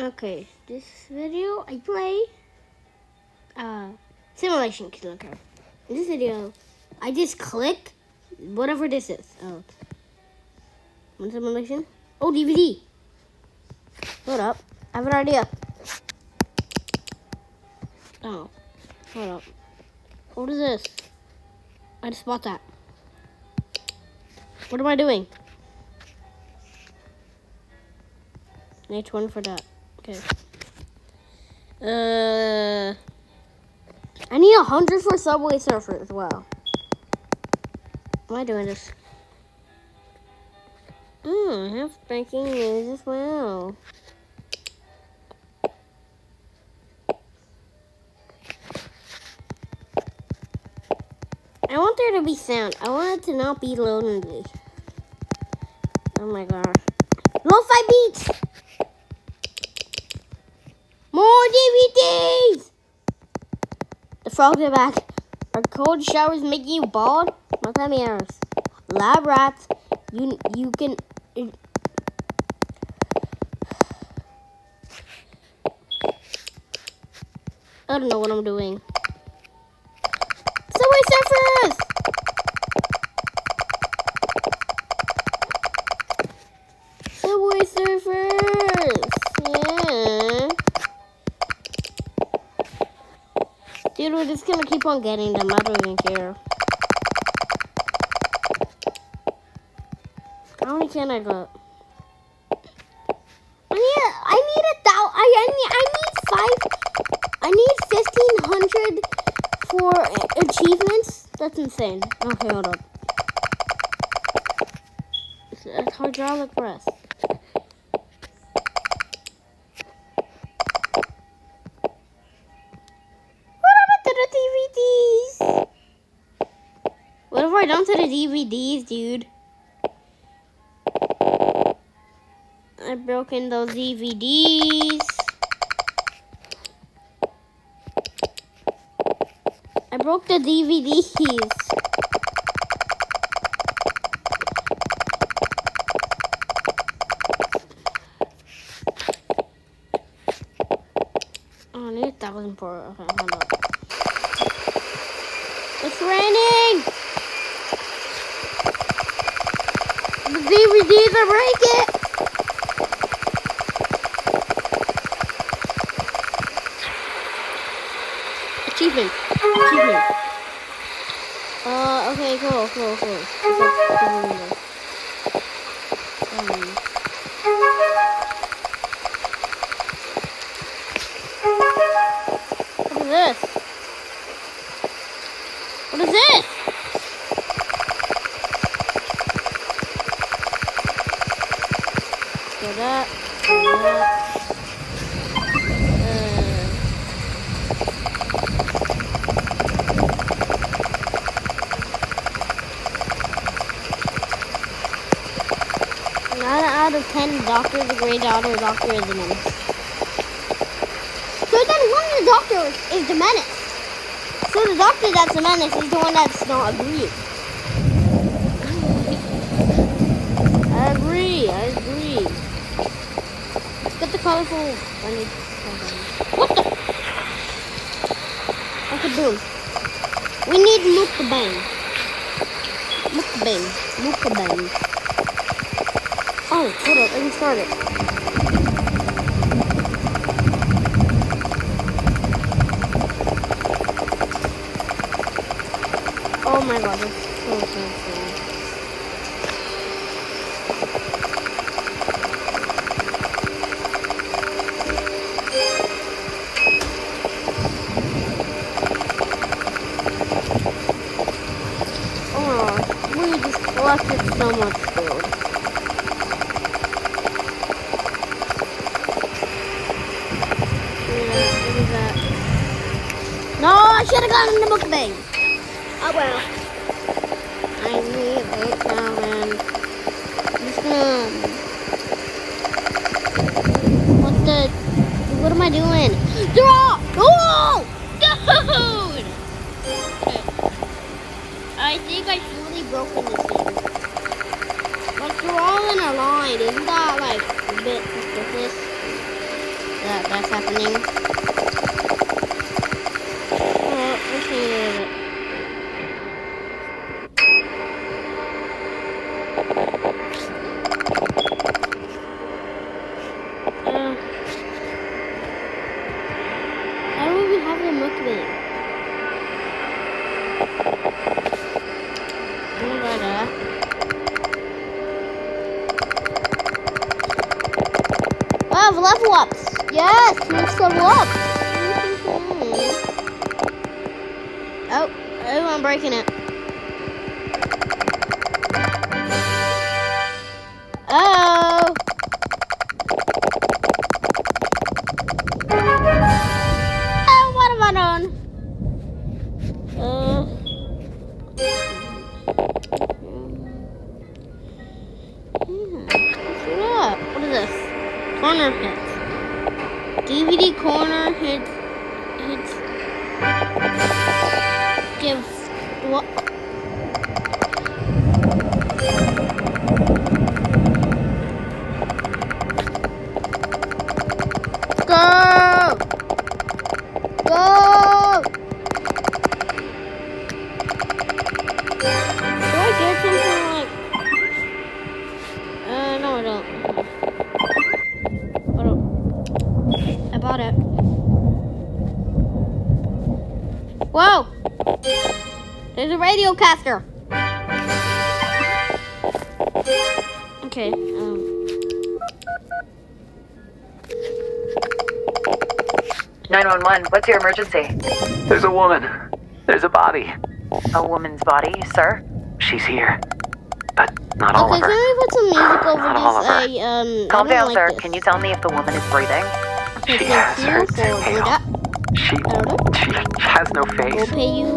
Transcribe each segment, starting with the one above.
Okay, this video I play Simulation Killer Car. In this video, I just click whatever this is. Oh, what simulation? Oh, DVD. Hold up, I have an idea. Oh, hold up. What is this? I just bought that. What am I doing? H1 for that. Okay. I need 100 for Subway Surfer as well. Am I doing this? I have breaking news as well. I want there to be sound. I want it to not be lonely. Oh my god. Lo-fi beats! More DVDs! The frogs are back. Are cold showers making you bald? My cameras. Lab rats. You can... I don't know what I'm doing. Subway Surfers! Subway Surfers! Yeah. Dude, we're just gonna keep on getting them. I don't even care. How many can I get? I need 1,500 for achievements. That's insane. Okay, hold up. It's hydraulic press. What happened to the DVDs? What have I done to the DVDs, dude? I've broken those DVDs. I broke the DVDs. Oh, I need 1,000 for it. Okay, hold up. It's raining! The DVDs are breaking! Achievement. Okay, cool. What is this? What is this? So that. Out of 10, Doctor is a great daughter, Doctor is a menace. So then one of the doctors is the menace. So the doctor that's the menace is the one that's not agreeing. I agree. Get the colorful. What the? Okay, boom. We need mukbang. Oh, hold up, I can start it. Oh my god, that's so fancy. Oh, we just collected so much food. No, I should have gotten the mukbang. Oh well. I need it now and what am I doing? Draw! Oh! Dude! Okay. I think I fully broken this thing. But you're all in a line. Isn't that like a bit suspicious? that that's happening. Let's see. How do we have the mukbang? Oh, level ups. Yes, let's level up. Oh, I'm breaking it. Oh. Oh, what have I done? What is this? Corner hits. DVD corner hits. Give what? Go! Go! Do I get something like? No, I don't. I bought it. Whoa! There's a radio caster. Okay. 911, what's your emergency? There's a woman. There's a body. A woman's body, sir? She's here. But not all Okay, of her. can we put some music over Not all of her. this? Calm down, like sir. this. Can you tell me if the woman is breathing? Okay, She thank has you her for doing exhale. that. She has no We'll face. pay you.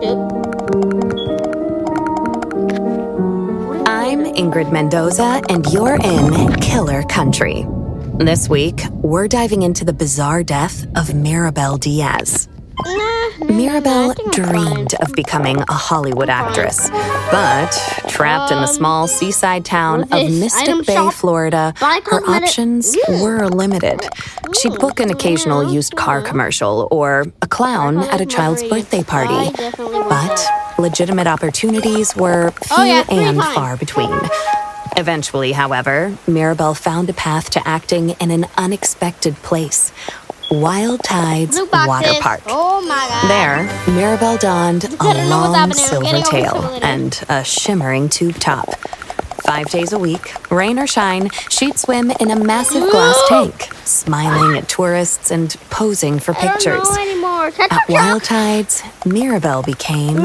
Nope. I'm Ingrid Mendoza, and you're in Killer Country. This week, we're diving into the bizarre death of Mirabel Diaz. Mirabel dreamed of becoming a Hollywood actress, but trapped in the small seaside town of this? Mystic Item Bay, shop? Florida, Buy her cosmetic- options were limited. She'd book an occasional used car commercial or a clown at a child's birthday party, but legitimate opportunities were few yeah, 3 and times. far between. Eventually, however, Mirabel found a path to acting in an unexpected place. Wild Tides Blue boxes. Water Park. Oh my god. There, Mirabel donned a Depending on what's long happening, I'm silver getting over tail silver. and a shimmering tube top. 5 days a week, rain or shine, she'd swim in a massive glass tank, smiling at tourists and posing for pictures. I don't know anymore. At Wild Tides, Mirabel became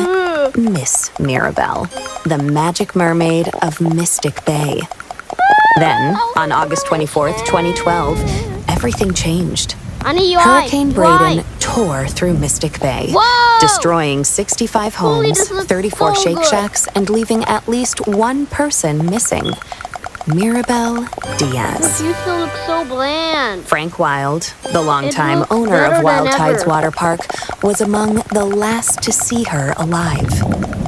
Miss Mirabel, the magic mermaid of Mystic Bay. Then, on August 24th, 2012, everything changed. I need you Hurricane eyes. Braden tore through Mystic Bay, Whoa! destroying 65 Holy, homes, this looks 34 so Shake good. Shacks, and leaving at least one person missing. Mirabel Diaz. You still look so bland. Frank Wild, the longtime looks owner better of Wild than Tides ever. Water Park, was among the last to see her alive.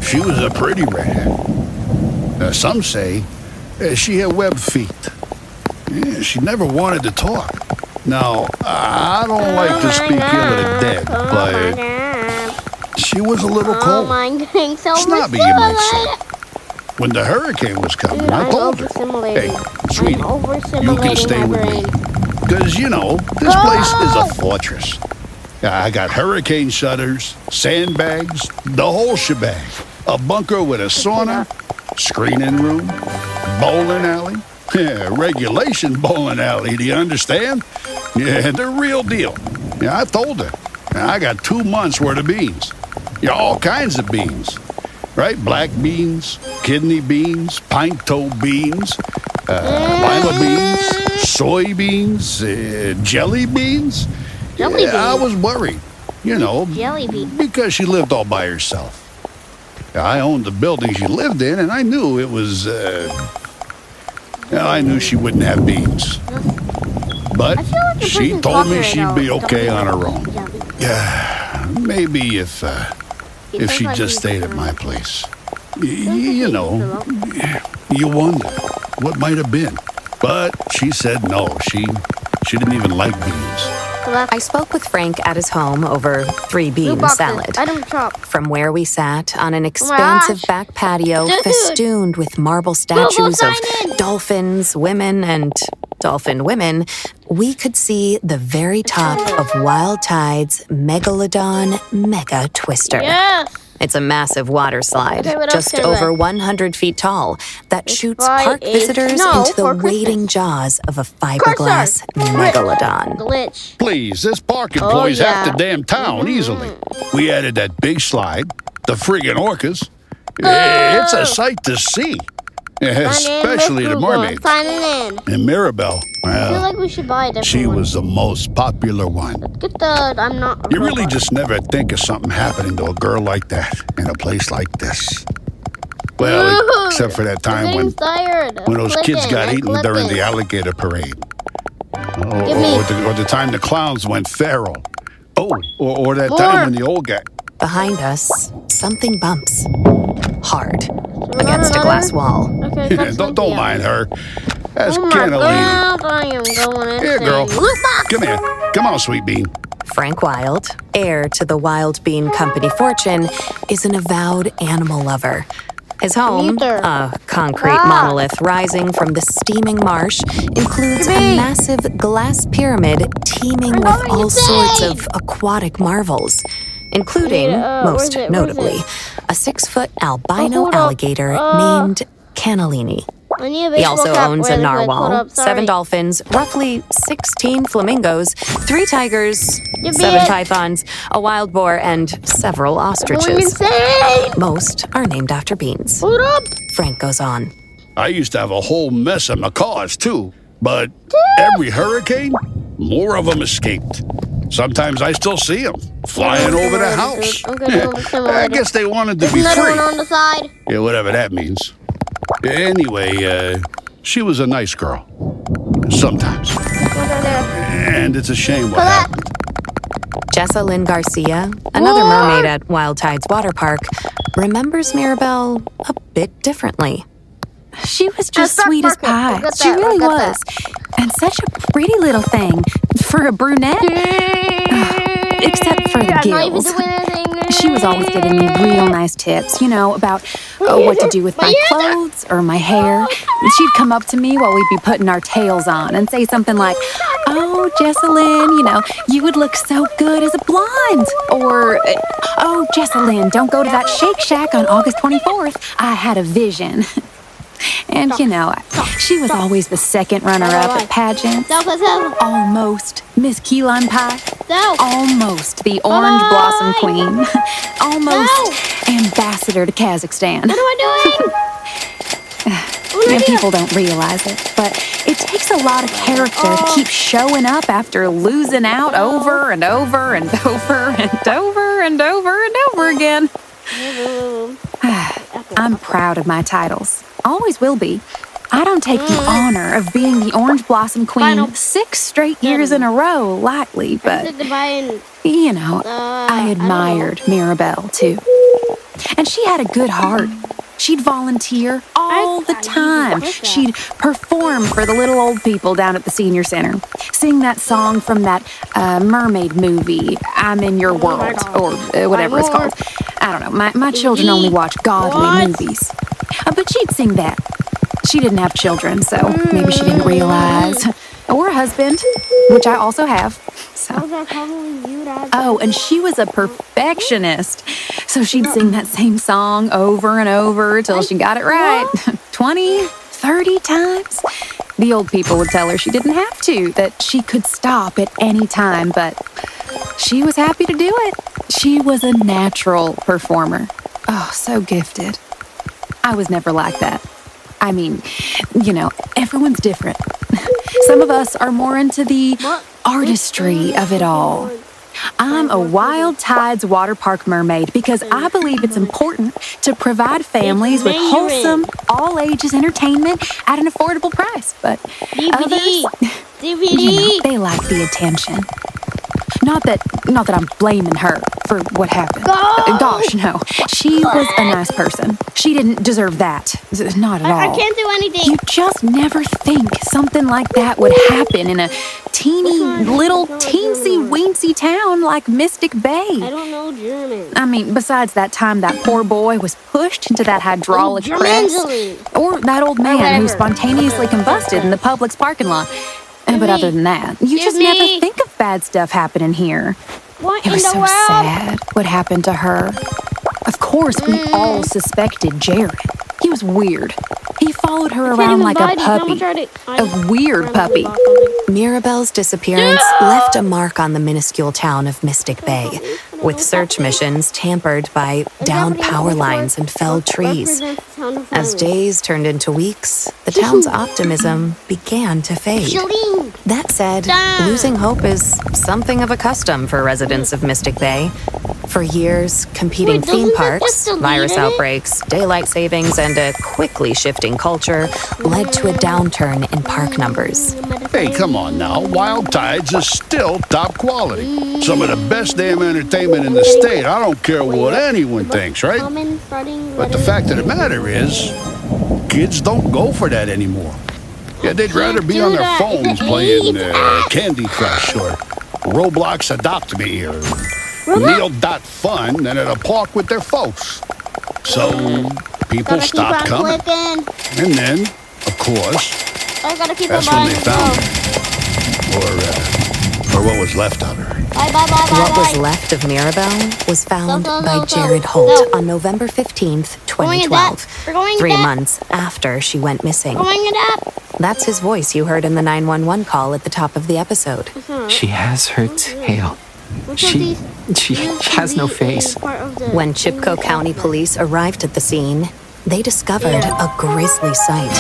She was a pretty redhead. Some say she had webbed feet. Yeah, she never wanted to talk. Now, I don't like to speak ill of the dead, but she was a little Oh cold. my god, so Snobby, you might say. When the hurricane was coming, Dude, I I'm told her, over-simulating. hey, sweetie, I'm you can stay my with me. brain. Because, you know, this place is a fortress. I got hurricane shutters, sandbags, the whole shebang. A bunker with a sauna, screening room, bowling alley. Yeah, regulation bowling alley, do you understand? Yeah, the real deal. Yeah, I told her. I got 2 months worth of beans. Yeah, all kinds of beans. Right? Black beans, kidney beans, pine-toe beans, lima beans, soybeans, jelly beans. Jelly Yeah, I beans? was worried, you know, Jelly bean. because she lived all by herself. I owned the building she lived in, and I knew it was, I knew she wouldn't have beans. But I feel like the she person's told me talking she'd right be now. okay on her own. Jelly. Yeah, maybe if she just stayed at my place. You know, you wonder what might have been. But she said no. She didn't even like beans. So that's I spoke with Frank at his home over 3-bean blue boxes. salad. Item shop. From where we sat on an my expansive gosh. back patio Dude. festooned with marble statues sign of in. dolphins, women, and dolphin women, we could see the very top of Wild Tide's Megalodon Mega Twister. Yes. It's a massive water slide, Okay, what else just can I over buy? 100 feet tall, that shoots buy park a- visitors no, into the for Christmas. waiting jaws of a fiberglass megalodon. Glitch. Please, this park employs half the yeah. damn town easily. We added that big slide, the friggin' orcas. It's a sight to see. Especially the mermaid. Signing in. And Mirabelle, I feel well, like we should buy a different she one. was the most popular one. Get the. I'm not. a You really robot. just never think of something happening to a girl like that in a place like this. Well, Ooh, except for that I'm time getting tired. when those kids Clicking got and eaten during the clicking. alligator parade. Give me- Or the time the clowns went feral. Oh, or that More. time when the old guy... Behind us, something bumps hard Not against a another? glass wall. Okay, that's don't Cynthia. mind her. That's Oh my Cannellini. God, I am going insane. Here, girl. Loot box. Come here. Come on, sweet bean. Frank Wild, heir to the Wild Bean Company fortune, is an avowed animal lover. His home, Neither. a concrete Ah. monolith rising from the steaming marsh, includes a Yippee. massive glass pyramid teeming I'm with going all sorts insane. of aquatic marvels, including, Where's most it? Where's notably, it? a 6-foot albino hold up. alligator named Cannellini. I need a He baseball also cap owns a really quick. Hold narwhal, up, 7 sorry. dolphins, roughly 16 flamingos, 3 tigers, You 7 bitch. pythons, a wild boar, and several Going ostriches. insane. Most are named after beans. Hold up. Frank goes on. I used to have a whole mess of macaws, too. But every hurricane, more of them escaped. Sometimes I still see them flying over the house. I'm gonna do a I simulator. guess they wanted to There's be another free. one on the side. Yeah, whatever that means. Anyway, she was a nice girl. Sometimes. Over there. And it's a shame what Pull that. happened. Jessa Lynn Garcia, another What? mermaid at Wild Tides Water Park, remembers Mirabelle a bit differently. She was just stop sweet as barking. pie. I'll get She that. really I'll get was. And such a pretty little thing for a brunette. Except for the I'm not even gills. doing anything. She was always giving me real nice tips, about what to do with my clothes or my hair. She'd come up to me while we'd be putting our tails on and say something like, "Oh, Jessalyn, you would look so good as a blonde." Or, "Oh, Jessalyn, don't go to that Shake Shack on August 24th. I had a vision." And, she was always the second runner-up at pageants. Stop, stop, Almost Miss Key Lime Pie. stop. Almost the Orange Blossom Queen. Almost No. Ambassador to Kazakhstan. What am I doing? And people don't realize it, but it takes a lot of character to keep showing up after losing out over and over and over and over and over and over again. I'm proud of my titles. Always will be. I don't take the honor of being the Orange Blossom Queen Final. 6 straight years in a row lightly, but Said goodbye and I admired Mirabelle too. And she had a good heart. She'd volunteer all the time. She'd perform for the little old people down at the senior center. Sing that song from that mermaid movie, I'm in Your World, or whatever it's called. I don't know. My children only watch godly movies. But she'd sing that. She didn't have children, so maybe she didn't realize. Or a husband, which I also have. So. Oh, and she was a perfectionist. So she'd sing that same song over and over till she got it right. 20, 30 times. The old people would tell her she didn't have to, that she could stop at any time, but she was happy to do it. She was a natural performer. Oh, so gifted. I was never like that. I mean, everyone's different. Some of us are more into the artistry of it all. I'm a Wild Tides water park mermaid because I believe it's important to provide families with wholesome, all-ages entertainment at an affordable price. But others, DVD. they like the attention. Not that I'm blaming her for what happened. Gosh, no. She was a nice person. She didn't deserve that. Not at all. I can't do anything. You just never think something something like that would happen in a teeny little teensy-weensy town like Mystic I Bay. don't know German. I mean, besides that time that poor boy was pushed into that hydraulic press, or that old man who whatever. spontaneously combusted in the Publix parking lot. But other than that, you just never think of bad stuff happening here. What It was in the so world? sad what happened to her. Of course, we all suspected Jared. He was weird. He followed her around like a puppy. A weird puppy. Mirabelle's disappearance left a mark on the minuscule town of Mystic Bay, with search missions tampered by downed power lines and felled trees. As days turned into weeks, the town's optimism began to fade. That said, losing hope is something of a custom for residents of Mystic Bay. For years, competing Wait, doesn't theme it parks, just delete virus it? outbreaks, daylight savings, and a quickly shifting culture led to a downturn in park numbers. Hey, come on now. Wild Tides is still top quality. Some of the best damn entertainment in the state. I don't care what anyone thinks, right? But the fact of the matter is, kids don't go for that anymore. Yeah, they'd rather be on their phones playing Candy Crush or Roblox Adopt Me or Neil.fun than at a park with their folks. So people stopped coming. And then, of course, I gotta keep that's on when they found her. Or what was left of her. What was left of Mirabelle was found by Jared Holt on November 15th, 2012, We're going 3 up. months after she went missing. Going it up. That's his voice you heard in the 911 call at the top of the episode. She has her tail. She has no face. When Chipko County Police arrived at the scene, they discovered a grisly sight.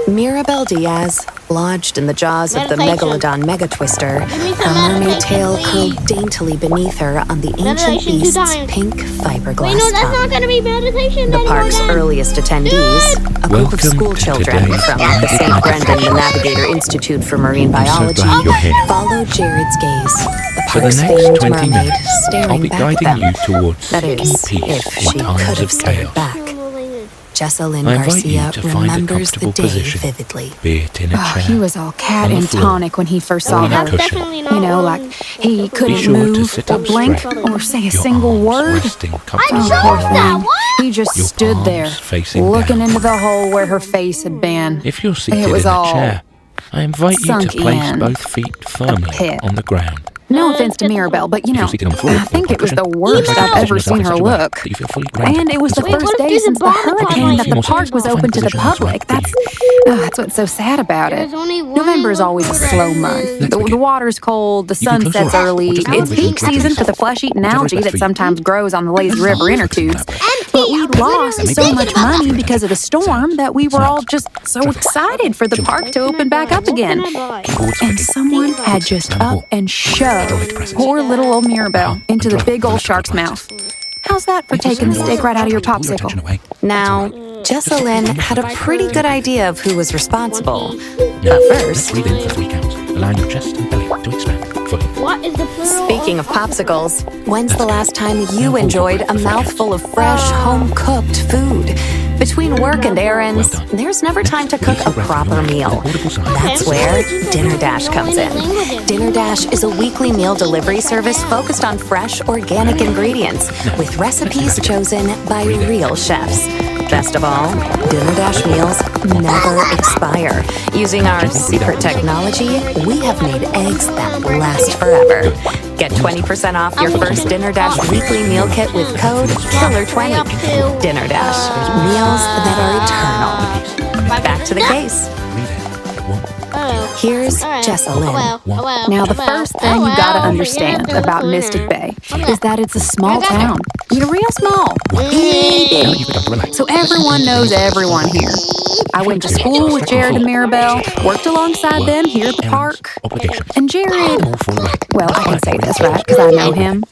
Mirabelle Diaz, lodged in the jaws of the Megalodon Megatwister, her mermaid tail curled daintily beneath her on the ancient Meditation to beast's die. pink fiberglass Wait, no, that's tongue. not gonna be meditation. The park's earliest attendees, a group of Welcome school to children today's from the St. Brendan the Navigator Institute for Marine Biology, glad you're here. followed Jared's gaze. The For the park's next famed 20 mermaid minutes, staring I'll be back at guiding them. you towards That is, peace if in she times could have of stared chaos. back. Jessalyn I invite you Garcia to find a remembers the comfortable day position, vividly. be it in a Oh, chair, he was all cat on the and floor, tonic when he first saw on a her. cushion. You know, like he couldn't sure to move sit or up blink straight. or say a Your single arms word. resting Oh, comfortably poor on thing. her. He just Your stood palms there, facing looking down. into the hole where her face had been. If you're seated It was in a all chair, I invite you sunk to place in. both feet firmly pit. on the ground. No offense to Mirabelle, but you If know, you're seated on the floor, I think or it was the cushion, worst rest I've position ever yourself seen in her such a way look. that you feel fully grounded. And it was the This is first what day if since the there's a bomb hurricane that upon the us? park was open to the Find position that's public. right for That's what's so sad about it. There's only one November is always a slow word. month. Let's The begin. water's cold, the You can sun close your sets eyes, or early. just It's envision peak yourself. season for the flesh-eating Whatever is algae best that for you. sometimes grows on the lazy river inner tubes. But we lost so much money because of the storm that we were all just so excited for the park to open back up again. And someone had just up and shoved poor little old Mirabelle into the big old shark's mouth. How's that for taking the steak right out of your popsicle? Now, Jessalyn had a pretty good idea of who was responsible. But first, Breathe in for 3 counts, allowing your chest and belly to expand fully. What is the plural? speaking of popsicles, when's the last time you enjoyed a mouthful of fresh, home-cooked food? Between work and errands, there's never time to cook a proper meal. That's where Dinner Dash comes in. Dinner Dash is a weekly meal delivery service focused on fresh, organic ingredients with recipes chosen by real chefs. Best of all, Dinner Dash meals never expire. Using our secret technology, we have made eggs that last forever. Get 20% off your first Dinner Dash weekly meal kit with code KILLER20. Dinner Dash, meals that are eternal. Back to the case. Here's Jessalyn. Now, the first thing you gotta understand about Mystic Bay is that it's a small town. Real small. So everyone knows everyone here. I went to school with Jared and Mirabelle, worked alongside them here at the park. And Jared, well, I can say this, right? Because I know him.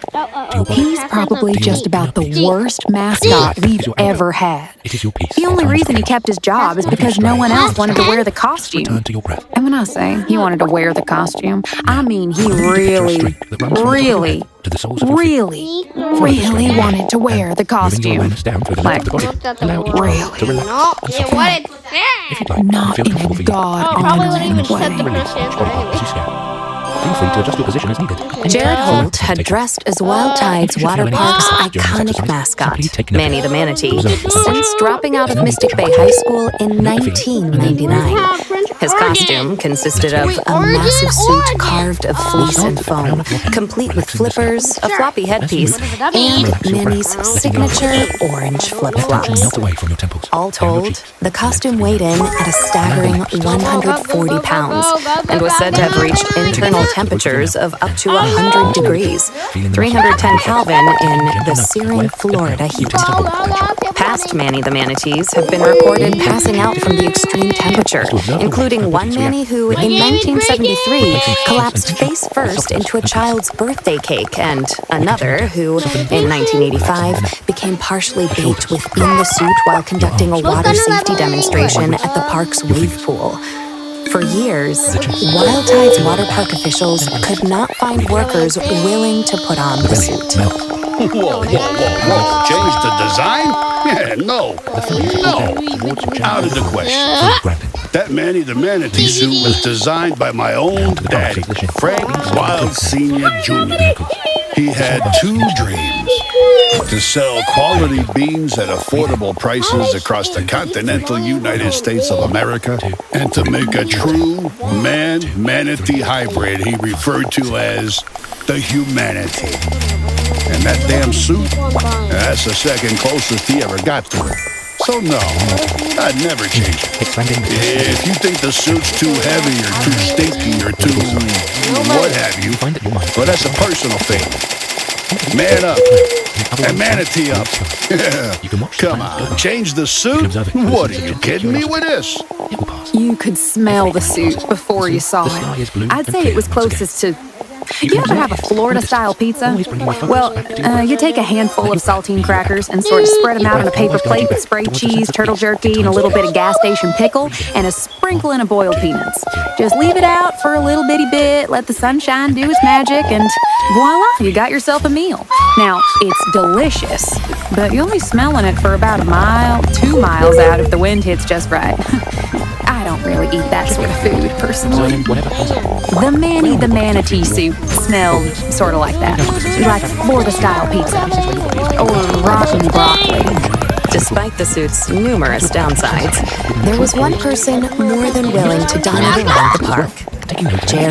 He's probably just about the worst mascot we've ever had. It is your piece. The only reason he kept his job is because no one else wanted to wear the costume. Return to your breath. And when I say he wanted to wear the costume, I mean he really, really, really wanted to wear the costume. Like, really. No, yeah, what it's there. If you'd like, Not feel in a comfortable feet. Probably wouldn't even God-honoring set the way. Christian. Body part too scared. Feel free to adjust your position as needed. Jared Holt had dressed as Wild Tide's water park's iconic mascot, Manny the Manatee, since dropping out of Mystic Bay High School in 1999. His costume consisted of a massive suit carved of fleece and foam, complete with flippers, a floppy headpiece, and Manny's signature orange flip-flops. Melt away from your temples. All told, the costume weighed in at a staggering 140 pounds and was said to have reached internal temperatures of up to 100 degrees, 310 Kelvin in the searing Florida heat. Past Manny the Manatees have been reported passing out from the extreme temperature, including one Manny who, in 1973, collapsed face first into a child's birthday cake, and another who, in 1985, became partially baked within the suit while conducting a water safety demonstration at the park's wave pool. For years, Wild Tide's water park officials could not find workers willing to put on the suit. Whoa. Change the design? Yeah, no. Out of the question. That Manny the Manatee suit was designed by my own daddy, Frank Wild Sr. Jr. He had two dreams: to sell quality beans at affordable prices across the continental United States of America, and to make a true man-manatee hybrid he referred to as the Humanity. And that damn suit, that's the second closest he ever got to it. So no, I'd never change it. If you think the suit's too heavy or too stinky or too what have you, well, that's a personal thing. Man up. And manatee up. Come on, change the suit? What, are you kidding me with this? You could smell the suit before you saw it. I'd say it was closest to... You ever have a Florida-style pizza? Well, you take a handful of saltine crackers and sort of spread them out on a paper plate with sprayed cheese, turtle jerky, and a little bit of gas station pickle, and a sprinkling of boiled peanuts. Just leave it out for a little bitty bit, let the sunshine do its magic, and voila, you got yourself a meal. Now, it's delicious, but you'll be smelling it for about a mile, 2 miles out if the wind hits just right. I don't really eat that sort of food, personally. The Manny the Manatee soup smelled sort of like that. Like Florida-style pizza. Or rotten broccoli. Despite the suit's numerous downsides, there was one person more than willing to dine around the park. Jared